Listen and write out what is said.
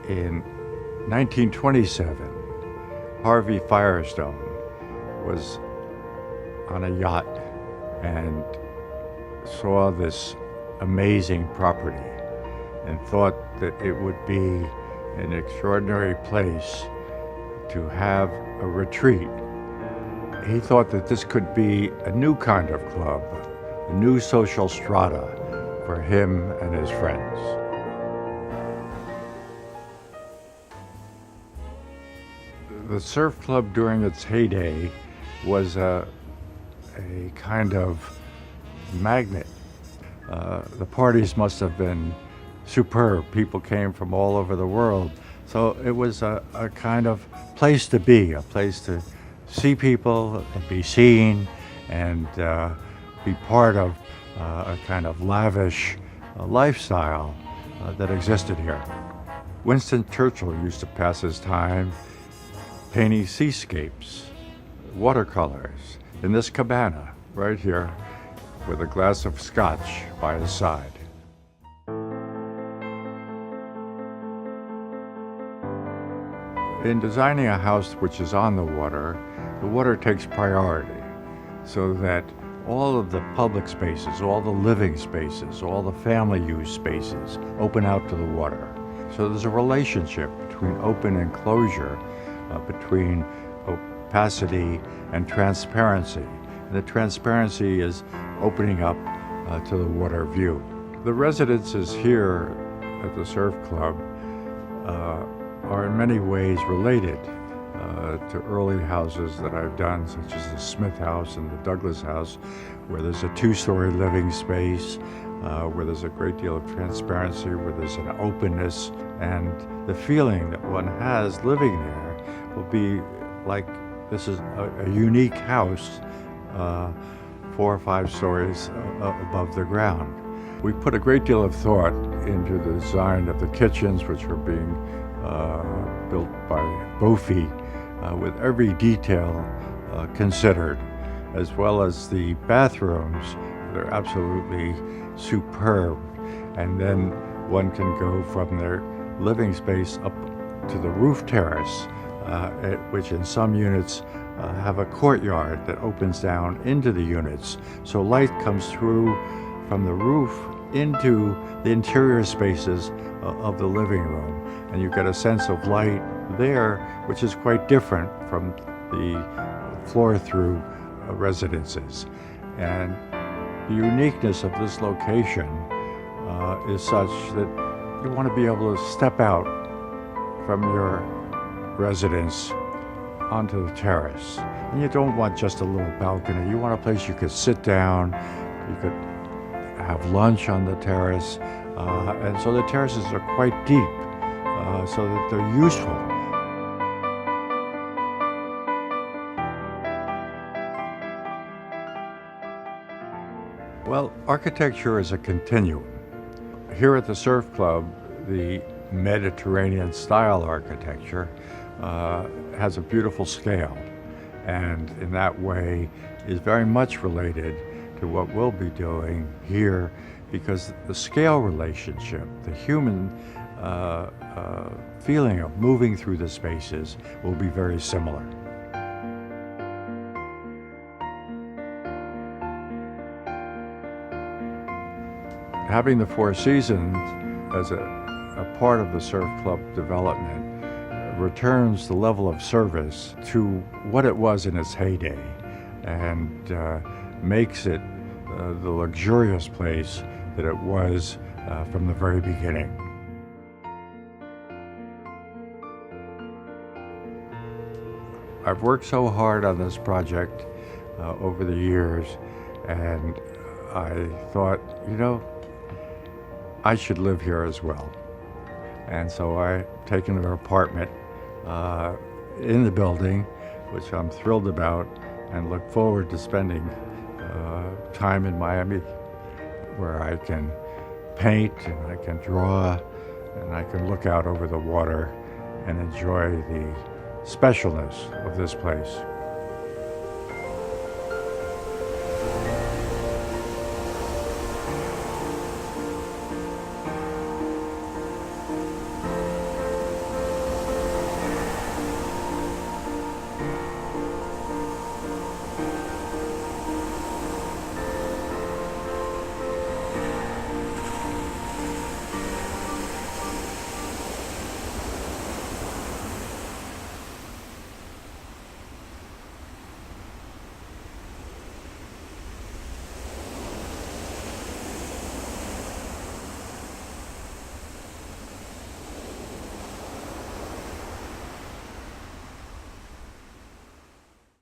In 1927, Harvey Firestone was on a yacht and saw this amazing property and thought that it would be an extraordinary place to have a retreat. He thought that this could be a new kind of club, a new social strata for him and his friends. The surf club during its heyday was a kind of magnet. The parties must have been superb. People came from all over the world. So it was a kind of place to be, a place to see people and be seen and be part of a kind of lavish lifestyle that existed here. Winston Churchill used to pass his time painting seascapes, watercolors, in this cabana right here with a glass of scotch by his side. In designing a house which is on the water takes priority so that all of the public spaces, all the living spaces, all the family use spaces open out to the water. So there's a relationship between open and closure, between opacity and transparency. And the transparency is opening up to the water view. The residences here at the Surf Club are in many ways related to early houses that I've done, such as the Smith House and the Douglas House, where there's a two-story living space, where there's a great deal of transparency, where there's an openness, and the feeling that one has living there will be like this is a unique house 4 or 5 stories above the ground. We put a great deal of thought into the design of the kitchens, which are being built by Bofi, with every detail considered, as well as the bathrooms. They're absolutely superb. And then one can go from their living space up to the roof terrace, which in some units have a courtyard that opens down into the units. So light comes through from the roof into the interior spaces of the living room. And you get a sense of light there, which is quite different from the floor-through residences. And the uniqueness of this location is such that you want to be able to step out from your residence onto the terrace. And you don't want just a little balcony. You want a place you could sit down, you could have lunch on the terrace. And so the terraces are quite deep, so that they're useful. Well, architecture is a continuum. Here at the Surf Club, the Mediterranean style architecture has a beautiful scale, and in that way is very much related to what we'll be doing here, because the scale relationship, the human feeling of moving through the spaces will be very similar. Having the Four Seasons as a part of the Surf Club development returns the level of service to what it was in its heyday, and makes it the luxurious place that it was from the very beginning. I've worked so hard on this project over the years, and I thought, I should live here as well. And so I've taken an apartment in the building, which I'm thrilled about, and look forward to spending time in Miami, where I can paint and I can draw and I can look out over the water and enjoy the specialness of this place.